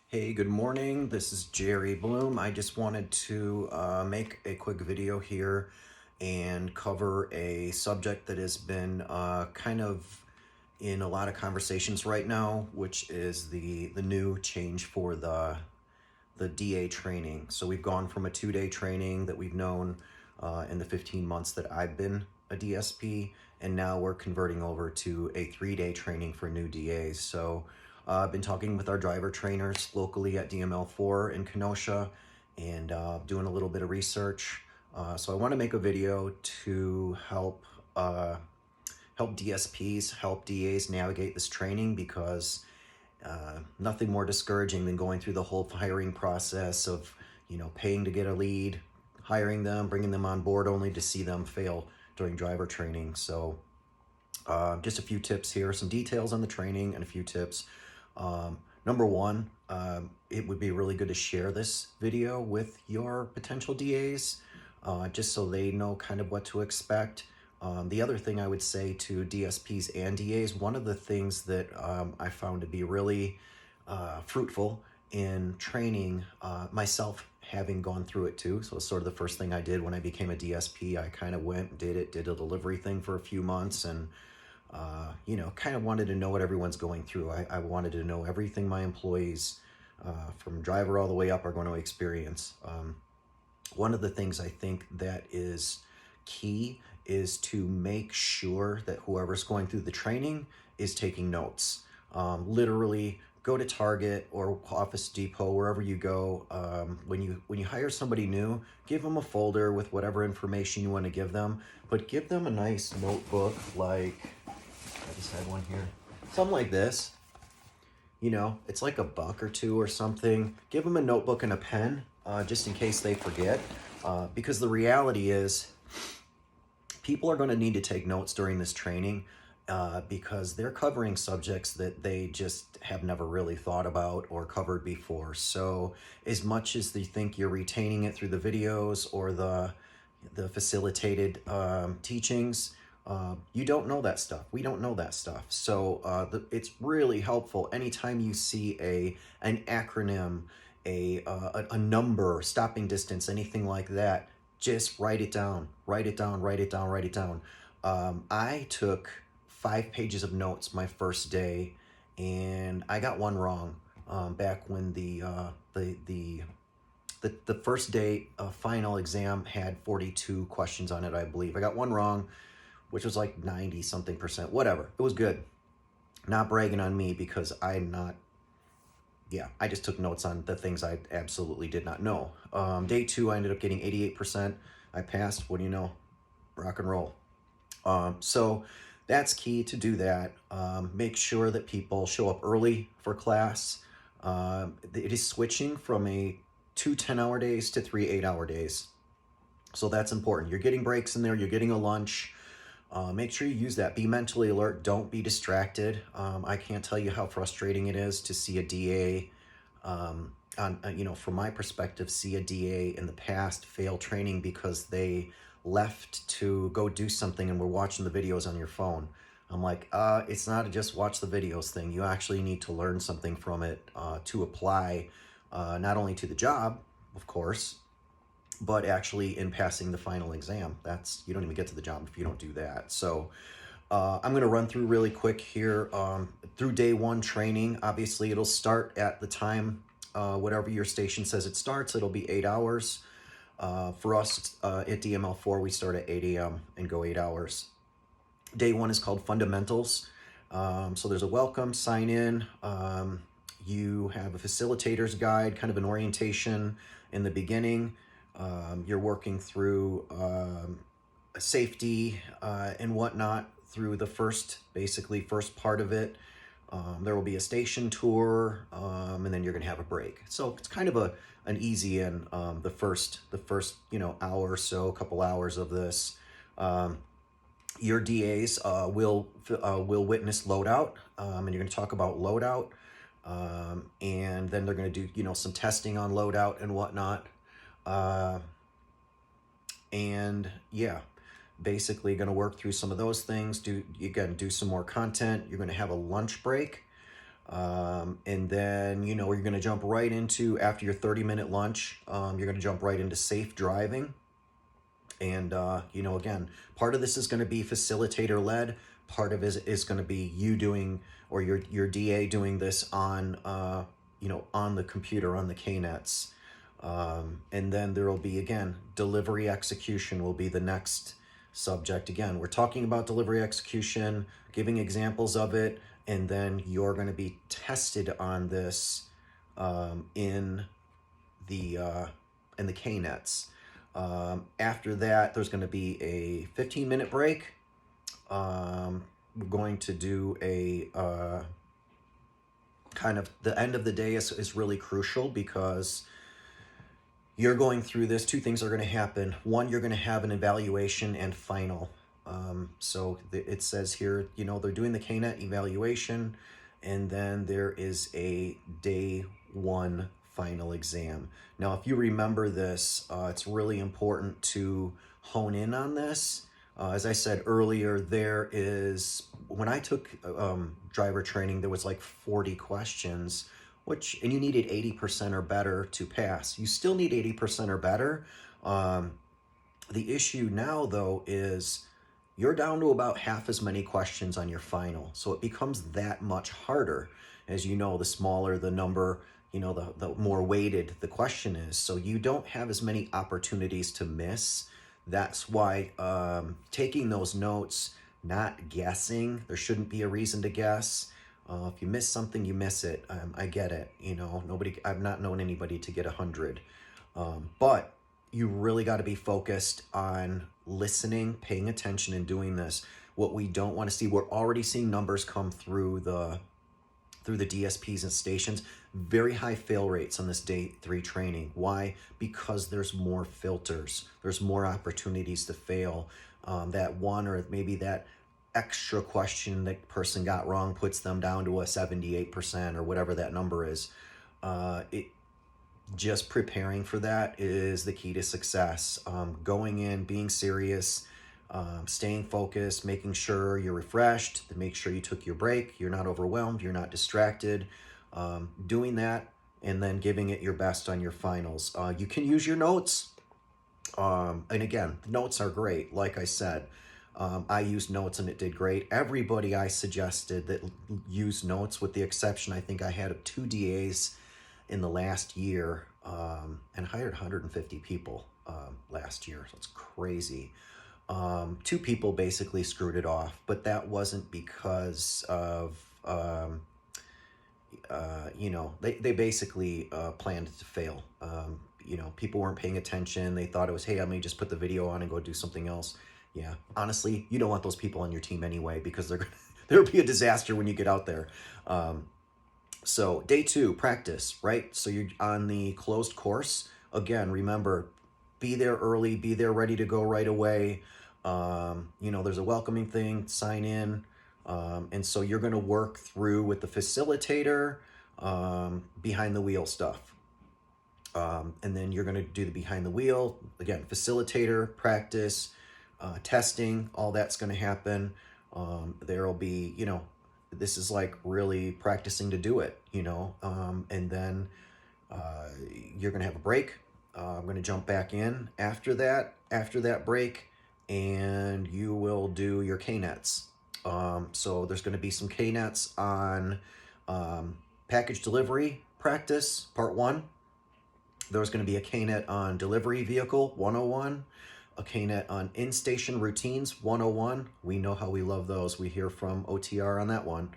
Hey, good morning. This is Jerry Bloom. I just wanted to make a quick video here and cover a subject that has been kind of in a lot of conversations right now, which is the new change for the DA training. So we've gone from a 2-day training that we've known in the 15 months that I've been a DSP, and now we're converting over to a 3-day training for new DAs. So I've been talking with our driver trainers locally at DML4 in Kenosha and doing a little bit of research. So I want to make a video to help DSPs, help DAs navigate this training, because nothing more discouraging than going through the whole hiring process of, paying to get a lead, hiring them, bringing them on board only to see them fail during driver training. So just a few tips here, some details on the training and a few tips. Number one, it would be really good to share this video with your potential DAs, just so they know kind of what to expect. The other thing I would say to DSPs and DAs, one of the things that I found to be really fruitful in training, myself having gone through it too. So it's sort of the first thing I did when I became a DSP. I kind of went, did a delivery thing for a few months, and kind of wanted to know what everyone's going through. I wanted to know everything my employees, from driver all the way up, are going to experience. One of the things I think that is key is to make sure that whoever's going through the training is taking notes. Literally, go to Target or Office Depot, wherever you go. When you hire somebody new, give them a folder with whatever information you want to give them, but give them a nice notebook. Like, I just had one here, something like this. It's like $1 or $2 or something. Give them a notebook and a pen, just in case they forget, because the reality is people are going to need to take notes during this training, because they're covering subjects that they just have never really thought about or covered before. So as much as they think you're retaining it through the videos or the facilitated teachings, you don't know that stuff. We don't know that stuff. So it's really helpful anytime you see an acronym, a number, stopping distance, anything like that. Just write it down. Write it down. Write it down. Write it down. I took 5 pages of notes my first day, and I got one wrong. Back when the first day final exam had 42 questions on it, I believe. I got one wrong, which was like 90 something percent, whatever. It was good. Not bragging on me, because I just took notes on the things I absolutely did not know. Day 2, I ended up getting 88%. I passed. What do you know? Rock and roll. So that's key to do that. Make sure that people show up early for class. It is switching from 2 10-hour days to 3 8-hour days. So that's important. You're getting breaks in there. You're getting a lunch. Make sure you use that. Be mentally alert. Don't be distracted. I can't tell you how frustrating it is to see a DA, from my perspective, see a DA in the past fail training because they left to go do something and were watching the videos on your phone. I'm like, it's not a just watch the videos thing. You actually need to learn something from it, to apply, not only to the job, of course, but actually in passing the final exam. You don't even get to the job if you don't do that. So I'm going to run through really quick here, through day 1 training. Obviously, it'll start at the time, whatever your station says it starts. It'll be 8 hours. For us at DML4, we start at 8 a.m. and go 8 hours. Day 1 is called Fundamentals. So there's a welcome, sign in. You have a facilitator's guide, kind of an orientation in the beginning. You're working through safety and whatnot through the first part of it. There will be a station tour, and then you're going to have a break. So it's kind of an easy in, the first hour or so, couple hours of this. Your DAs will witness loadout, and you're going to talk about loadout, and then they're going to do some testing on loadout and whatnot. And yeah, basically going to work through some of those things. Do some more content. You're going to have a lunch break. And then, you know, you're going to jump right into, after your 30-minute lunch, you're going to jump right into safe driving. And, you know, again, part of this is going to be facilitator led. Part of it is going to be you doing, or your DA doing this on, you know, on the computer, on the KNETs. And then there will be, again, delivery execution will be the next subject. Again, we're talking about delivery execution, giving examples of it, and then you're going to be tested on this in the KNETs. After that, there's going to be a 15-minute break. We're going to do a kind of, the end of the day is really crucial, because you're going through this. Two things are going to happen. One, you're going to have an evaluation and final. So it says here, you know, they're doing the KNET evaluation, and then there is a day one final exam. Now, if you remember this, it's really important to hone in on this. As I said earlier, there is, when I took driver training, there was like 40 questions, and you needed 80% or better to pass. You still need 80% or better. The issue now, though, is you're down to about half as many questions on your final. So it becomes that much harder. As you know, the smaller the number, you know, the more weighted the question is. So you don't have as many opportunities to miss. That's why taking those notes, not guessing, there shouldn't be a reason to guess. If you miss something, you miss it. I get it. You know, I've not known anybody to get 100. But you really got to be focused on listening, paying attention, and doing this. What we don't want to see, we're already seeing numbers come through the DSPs and stations. Very high fail rates on this day 3 training. Why? Because there's more filters. There's more opportunities to fail. That one, or maybe that extra question that person got wrong puts them down to a 78% or whatever that number is. Just preparing for that is the key to success. Going in, being serious, staying focused, making sure you're refreshed, to make sure you took your break, you're not overwhelmed, you're not distracted. Doing that, and then giving it your best on your finals. You can use your notes. And again, notes are great. Like I said, I used notes and it did great. Everybody I suggested that used notes, with the exception, I think I had 2 DAs in the last year, and hired 150 people last year. So it's crazy. 2 people basically screwed it off, but that wasn't because of, you know, they basically planned to fail. You know, people weren't paying attention. They thought it was, hey, let me just put the video on and go do something else. Yeah, honestly, you don't want those people on your team anyway, because there'll be a disaster when you get out there. So day 2, practice, right? So you're on the closed course. Again, remember, be there early, be there ready to go right away. You know, there's a welcoming thing, sign in. And so you're going to work through with the facilitator, behind the wheel stuff. And then you're going to do the behind the wheel, again, facilitator, practice, testing, all that's going to happen. There'll be, you know, this is like really practicing to do it, you know, and then you're going to have a break. I'm going to jump back in after that break, and you will do your KNETs. So there's going to be some KNETs on package delivery practice, part 1. There's going to be a KNET on delivery vehicle 101, a KNET on in-station routines 101. We know how we love those. We hear from OTR on that one.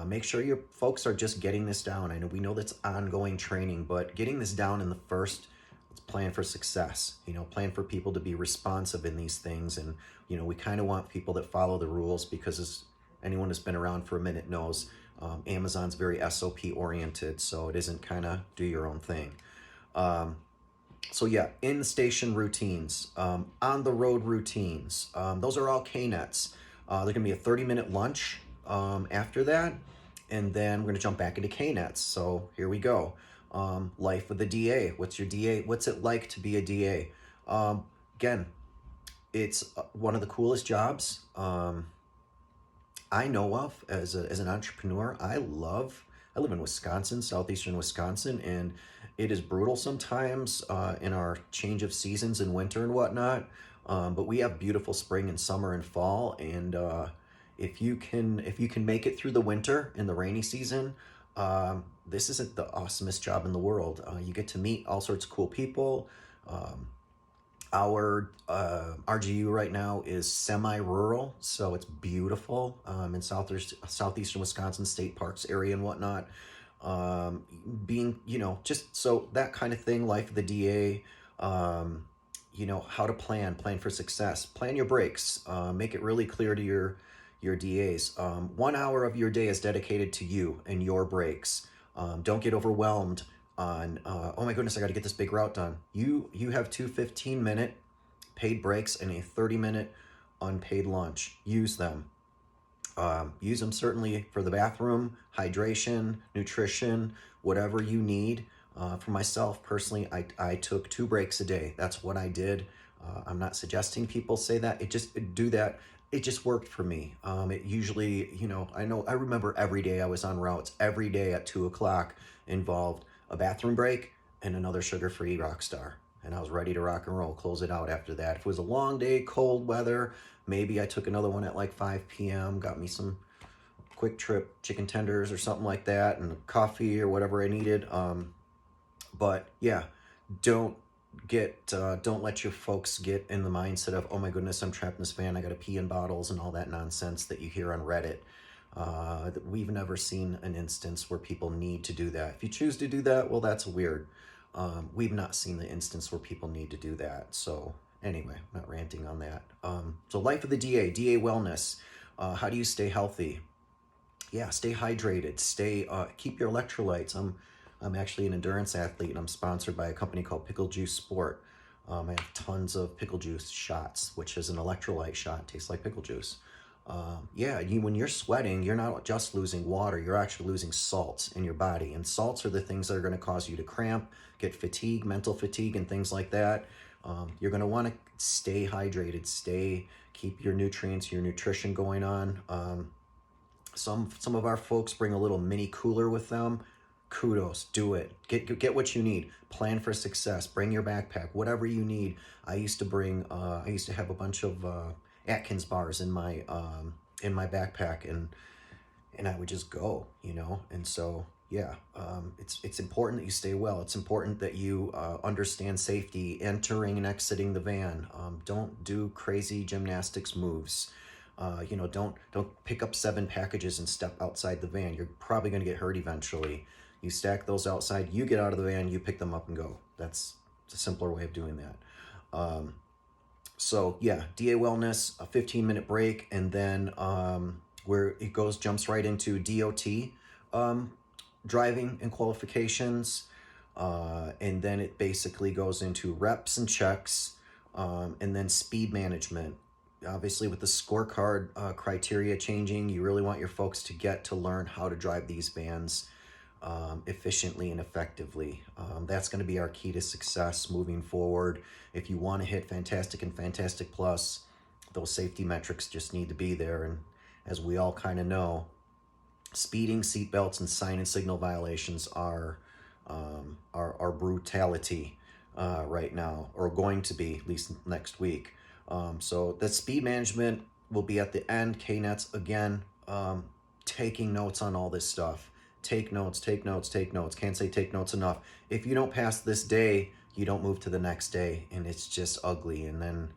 Make sure your folks are just getting this down. I know we know that's ongoing training, but getting this down in the first, let's plan for success. You know, plan for people to be responsive in these things. And, you know, we kind of want people that follow the rules, because as anyone who's been around for a minute knows, Amazon's very SOP oriented, so it isn't kind of do your own thing. So yeah, in-station routines, on-the-road routines, those are all KNETs. There's going to be a 30-minute lunch after that, and then we're going to jump back into KNETs. So here we go. Life with a DA. What's your DA? What's it like to be a DA? Again, it's one of the coolest jobs I know of as an entrepreneur. I love I live in Wisconsin, southeastern Wisconsin, and it is brutal sometimes in our change of seasons in winter and whatnot. But we have beautiful spring and summer and fall, and if you can make it through the winter in the rainy season, this isn't the awesomest job in the world. You get to meet all sorts of cool people. Um, our RGU right now is semi-rural, so it's beautiful in southeastern Wisconsin state parks area and whatnot. Being, just so that kind of thing, life of the DA, how to plan for success, plan your breaks, make it really clear to your DAs. 1 hour of your day is dedicated to you and your breaks. Don't get overwhelmed on oh my goodness, I got to get this big route done. You have two 15-minute paid breaks and a 30-minute unpaid lunch. Use them. Use them certainly for the bathroom, hydration, nutrition, whatever you need. For myself personally, I took 2 breaks a day. That's what I did. I'm not suggesting people say that. Do that. It just worked for me. It usually, I remember every day I was on routes, every day at 2 o'clock involved a bathroom break and another sugar-free Rockstar. And I was ready to rock and roll, close it out after that. If it was a long day, cold weather, maybe I took another one at like 5 p.m., got me some quick trip chicken tenders or something like that, and coffee or whatever I needed. But yeah, don't don't let your folks get in the mindset of, oh my goodness, I'm trapped in this van, I gotta pee in bottles and all that nonsense that you hear on Reddit. We've never seen an instance where people need to do that. If you choose to do that, well, that's weird. We've not seen the instance where people need to do that. So anyway, I'm not ranting on that. So life of the DA wellness. How do you stay healthy? Yeah, stay hydrated. Keep your electrolytes. I'm actually an endurance athlete, and I'm sponsored by a company called Pickle Juice Sport. I have tons of pickle juice shots, which is an electrolyte shot. Tastes like pickle juice. When you're sweating, you're not just losing water, you're actually losing salts in your body. And salts are the things that are going to cause you to cramp, get fatigue, mental fatigue, and things like that. You're going to want to stay hydrated, keep your nutrients, your nutrition going on. Some of our folks bring a little mini cooler with them. Kudos, do it. Get what you need. Plan for success. Bring your backpack, whatever you need. I used to have a bunch of Atkins bars in my backpack, and I would just go, And so yeah, it's important that you stay well. It's important that you understand safety, entering and exiting the van. Don't do crazy gymnastics moves. Don't pick up 7 packages and step outside the van. You're probably going to get hurt eventually. You stack those outside, you get out of the van, you pick them up and go. That's a simpler way of doing that. So yeah, DA wellness, a 15-minute break, and then where it jumps right into DOT driving and qualifications, and then it basically goes into reps and checks, and then speed management. Obviously, with the scorecard criteria changing, you really want your folks to learn how to drive these vans efficiently and effectively. That's going to be our key to success moving forward. If you want to hit Fantastic and Fantastic Plus, those safety metrics just need to be there. And as we all kind of know, speeding, seatbelts, and sign and signal violations are brutality right now, or going to be, at least next week. So the speed management will be at the end. KNETs, again, taking notes on all this stuff. Take notes. Can't say take notes enough. If you don't pass this day, you don't move to the next day, and it's just ugly. And then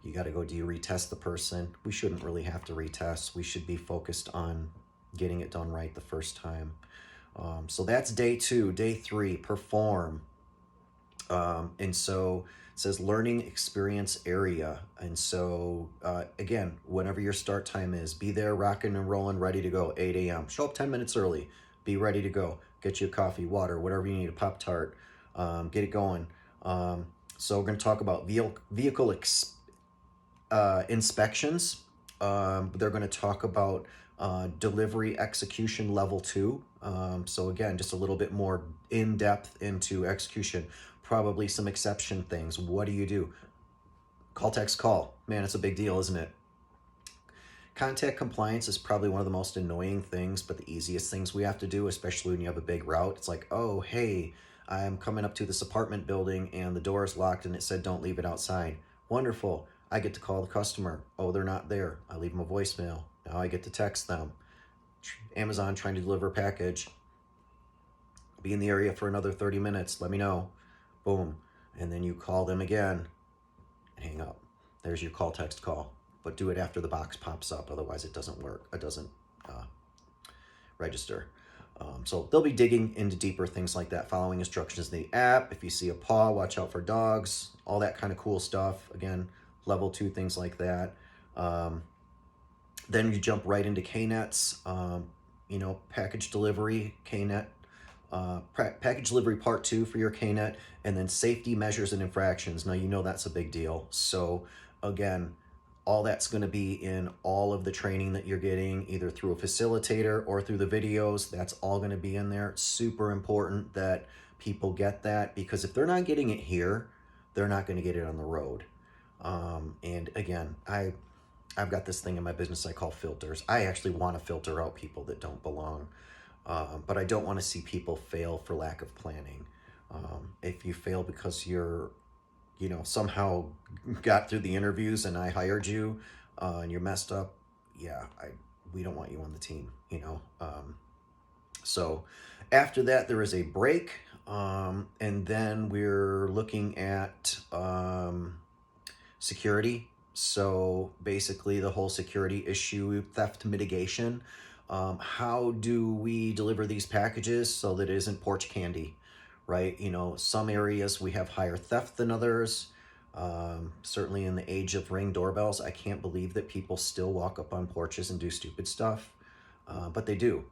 you got to go, do you retest the person? We shouldn't really have to retest. We should be focused on getting it done right the first time. So that's day 2. Day 3, perform. And so it says learning experience area. And so, again, whenever your start time is, be there rocking and rolling, ready to go, 8 a.m. Show up 10 minutes early. Be ready to go. Get you a coffee, water, whatever you need, a Pop-Tart. Get it going. So we're going to talk about vehicle inspections. They're going to talk about delivery execution level 2. So again, just a little bit more in-depth into execution. Probably some exception things. What do you do? Call, text, call. Man, it's a big deal, isn't it? Contact compliance is probably one of the most annoying things, but the easiest things we have to do, especially when you have a big route. It's like, oh, hey, I'm coming up to this apartment building and the door is locked and it said don't leave it outside. Wonderful. I get to call the customer. Oh, they're not there. I leave them a voicemail. Now I get to text them. Amazon trying to deliver a package. Be in the area for another 30 minutes. Let me know. Boom. And then you call them again and hang up. There's your call, text, call. But do it after the box pops up. Otherwise, it doesn't work. It doesn't register. So they'll be digging into deeper things like that, following instructions in the app. If you see a paw, watch out for dogs, all that kind of cool stuff. Again, level 2 things like that. Then you jump right into KNETs, package delivery, KNET, package delivery part 2 for your KNET, and then safety measures and infractions. Now, that's a big deal. So again, all that's going to be in all of the training that you're getting, either through a facilitator or through the videos. That's all going to be in there. It's super important that people get that, because if they're not getting it here, they're not going to get it on the road. And again, I've got this thing in my business I call filters. I actually want to filter out people that don't belong, but I don't want to see people fail for lack of planning. If you fail because you're somehow got through the interviews and I hired you, and you're messed up, we don't want you on the team, So after that, there is a break, and then we're looking at security. So basically the whole security issue, theft mitigation. How do we deliver these packages so that it isn't porch candy? Right? Some areas we have higher theft than others. Certainly in the age of Ring doorbells, I can't believe that people still walk up on porches and do stupid stuff. But they do,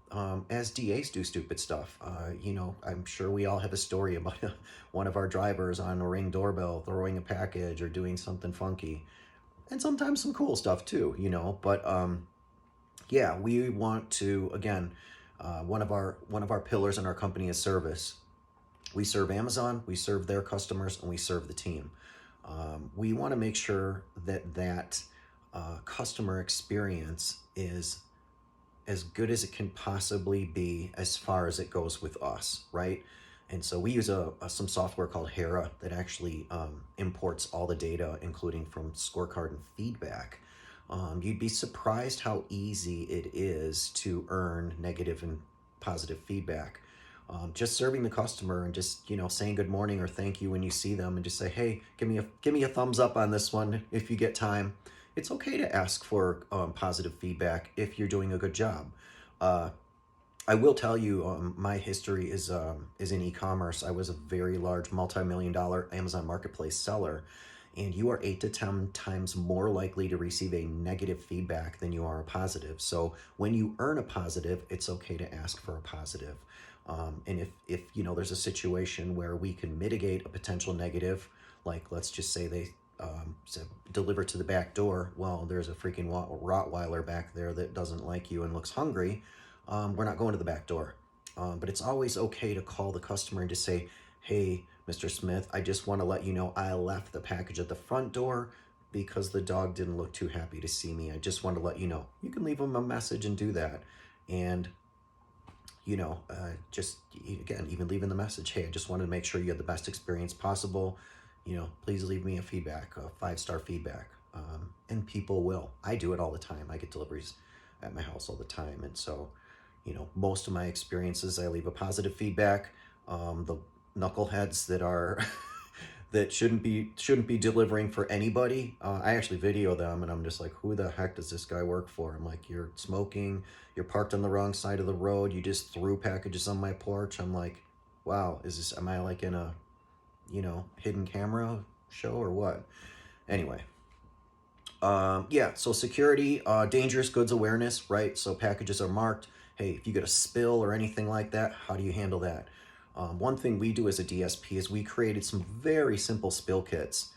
as DAs do stupid stuff. I'm sure we all have a story about one of our drivers on a Ring doorbell throwing a package or doing something funky. And sometimes some cool stuff too, but we want to, again, one of our pillars in our company is service. We serve Amazon, we serve their customers, and we serve the team. We want to make sure that customer experience is as good as it can possibly be as far as it goes with us, right? And so we use some software called Hera that actually imports all the data, including from scorecard and feedback. You'd be surprised how easy it is to earn negative and positive feedback. Just serving the customer and just saying good morning or thank you when you see them, and just say, hey, give me a thumbs up on this one if you get time. It's okay to ask for positive feedback if you're doing a good job. I will tell you, my history is in e-commerce. I was a very large multi-million-dollar Amazon Marketplace seller, and you are 8 to 10 times more likely to receive a negative feedback than you are a positive. So when you earn a positive, it's okay to ask for a positive. And if there's a situation where we can mitigate a potential negative, like let's just say they deliver to the back door, well, there's a freaking Rottweiler back there that doesn't like you and looks hungry, we're not going to the back door. But it's always okay to call the customer and just say, hey, Mr. Smith, I just want to let you know I left the package at the front door because the dog didn't look too happy to see me. I just want to let you know. You can leave them a message and do that. And just again, even leaving the message, hey, I just wanted to make sure you had the best experience possible. Please leave me a feedback, a 5-star feedback. And people will. I do it all the time. I get deliveries at my house all the time. And so, most of my experiences, I leave a positive feedback. The knuckleheads that are that shouldn't be delivering for anybody, I actually video them, and I'm just like, who the heck does this guy work for? I'm like, you're smoking, you're parked on the wrong side of the road, you just threw packages on my porch. I'm like, wow, am I like in a hidden camera show or what? Anyway, so security, dangerous goods awareness, right? So packages are marked. Hey, if you get a spill or anything like that, how do you handle that? One thing we do as a DSP is we created some very simple spill kits.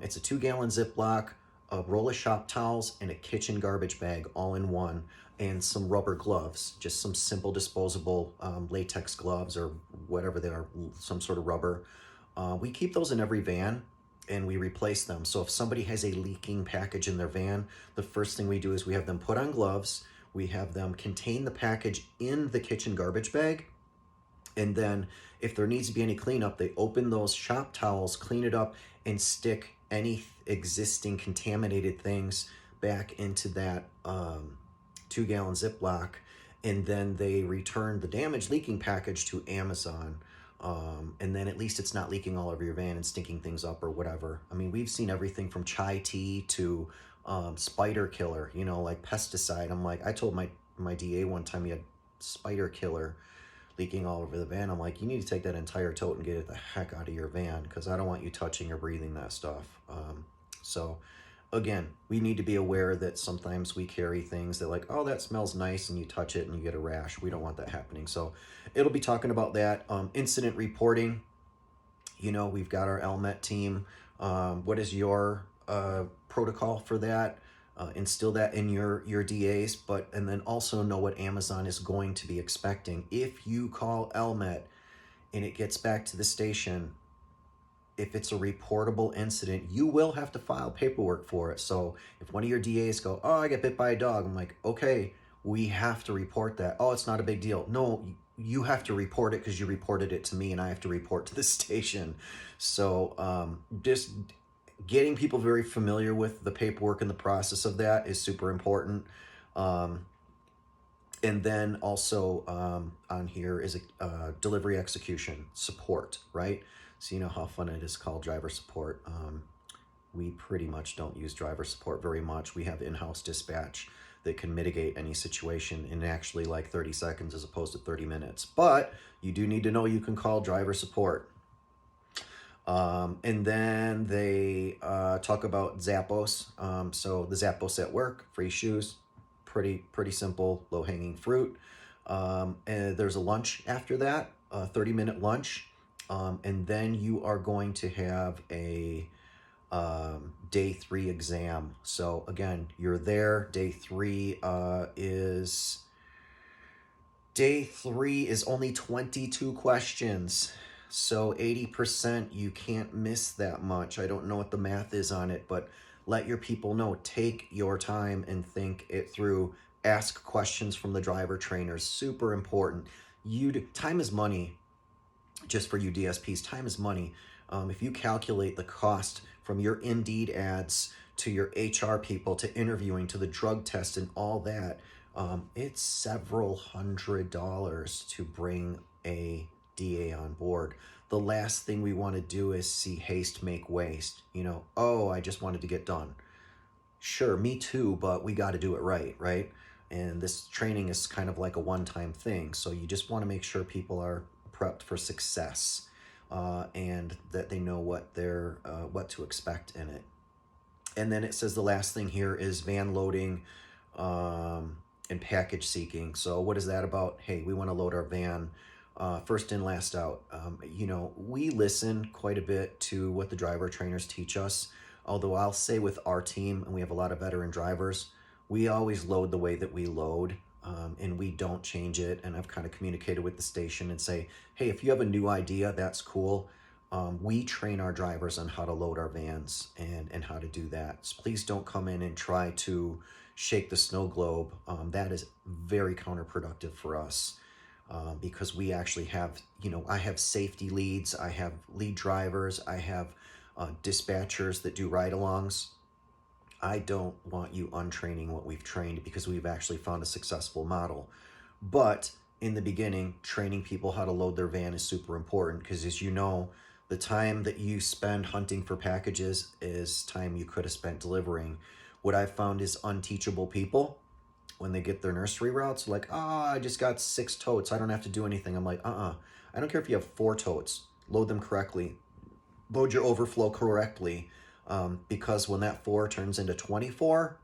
It's a 2-gallon Ziploc, a roll of shop towels, and a kitchen garbage bag all in one, and some rubber gloves, just some simple disposable latex gloves or whatever they are, some sort of rubber. We keep those in every van. and we replace them. So if somebody has a leaking package in their van, the first thing we do is we have them put on gloves, we have them contain the package in the kitchen garbage bag, and then if there needs to be any cleanup, they open those shop towels, clean it up, and stick any existing contaminated things back into that 2-gallon Ziploc, and then they return the damaged leaking package to Amazon. And then at least it's not leaking all over your van and stinking things up or whatever. I mean, we've seen everything from chai tea to spider killer, you know, like pesticide. I'm like, I told my DA one time he had spider killer leaking all over the van. I'm like, you need to take that entire tote and get it the heck out of your van, because I don't want you touching or breathing that stuff. So again, we need to be aware that sometimes we carry things that like, oh, that smells nice, and you touch it and you get a rash. We don't want that happening. So it'll be talking about that. Incident reporting, you know, we've got our LMET team. What is your protocol for that? Instill that in your DAs, and then also know what Amazon is going to be expecting. If you call LMET and it gets back to the station, if it's a reportable incident, you will have to file paperwork for it. So if one of your DAs go, oh, I got bit by a dog, I'm like, okay, we have to report that. Oh, it's not a big deal. No, you have to report it because you reported it to me, and I have to report to the station. So just getting people very familiar with the paperwork and the process of that is super important. And then also on here is a delivery execution support, right? So you know how fun it is to call driver support. We pretty much don't use driver support very much. We have in-house dispatch that can mitigate any situation in actually like 30 seconds as opposed to 30 minutes. But you do need to know you can call driver support. And then they talk about Zappos. So the Zappos at work, free shoes, pretty simple, low-hanging fruit. And there's a lunch after that, a 30-minute lunch. And then you are going to have a day 3 exam. So again, you're there. Day 3 is only 22 questions. So 80%, you can't miss that much. I don't know what the math is on it, but let your people know. Take your time and think it through. Ask questions from the driver trainers. Super important. Time is money. Just for you DSPs, time is money. If you calculate the cost from your Indeed ads to your HR people to interviewing to the drug test and all that, it's several $100s to bring a DA on board. The last thing we want to do is see haste make waste. You know, oh, I just wanted to get done. Sure, me too, but we got to do it right? And this training is kind of like a one-time thing. So you just want to make sure people are prepped for success, and that they know what to expect in it. And then it says the last thing here is van loading and package seeking. So what is that about? Hey, we want to load our van first in, last out. You know, we listen quite a bit to what the driver trainers teach us. Although I'll say with our team, and we have a lot of veteran drivers, we always load the way that we load. And we don't change it. And I've kind of communicated with the station and say, hey, if you have a new idea, that's cool. We train our drivers on how to load our vans and how to do that. So please don't come in and try to shake the snow globe. That is very counterproductive for us, because we actually have, you know, I have safety leads, I have lead drivers, I have dispatchers that do ride-alongs. I don't want you untraining what we've trained, because we've actually found a successful model. But in the beginning, training people how to load their van is super important, because as you know, the time that you spend hunting for packages is time you could have spent delivering. What I've found is unteachable people, when they get their nursery routes, like, I just got 6 totes, I don't have to do anything. I'm like, I don't care if you have 4 totes, load them correctly, load your overflow correctly. Because when that 4 turns into 24,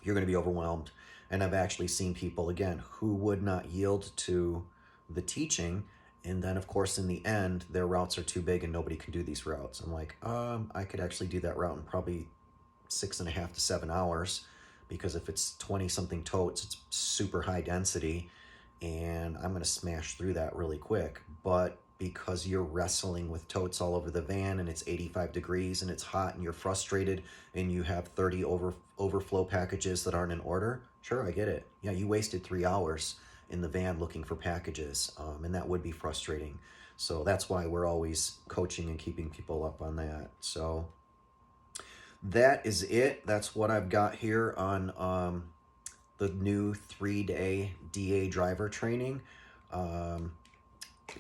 you're going to be overwhelmed. And I've actually seen people, again, who would not yield to the teaching. And then, of course, in the end, their routes are too big and nobody can do these routes. I'm like, I could actually do that route in probably 6.5 to 7 hours, because if it's 20-something totes, it's super high density, and I'm going to smash through that really quick. But because you're wrestling with totes all over the van and it's 85 degrees and it's hot and you're frustrated and you have 30 overflow packages that aren't in order. Sure, I get it. Yeah, you wasted 3 hours in the van looking for packages, and that would be frustrating. So that's why we're always coaching and keeping people up on that. So that is it. That's what I've got here on the new 3-day DA driver training.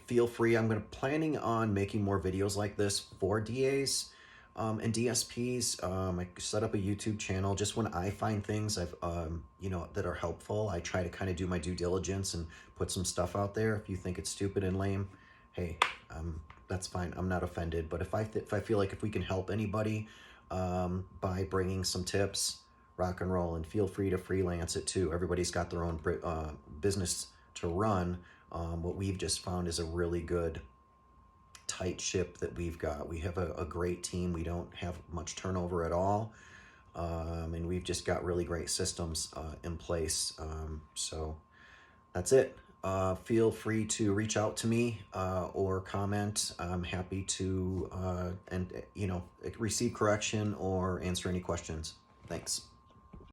Feel free. I'm planning on making more videos like this for DAs and DSPs. I set up a YouTube channel just when I find things that are helpful. I try to kind of do my due diligence and put some stuff out there. If you think it's stupid and lame, hey, that's fine. I'm not offended. But if I feel like if we can help anybody by bringing some tips, rock and roll, and feel free to freelance it too. Everybody's got their own business to run. What we've just found is a really good tight ship that we've got. We have a great team. We don't have much turnover at all. And we've just got really great systems in place. So that's it. Feel free to reach out to me or comment. I'm happy to receive correction or answer any questions. Thanks.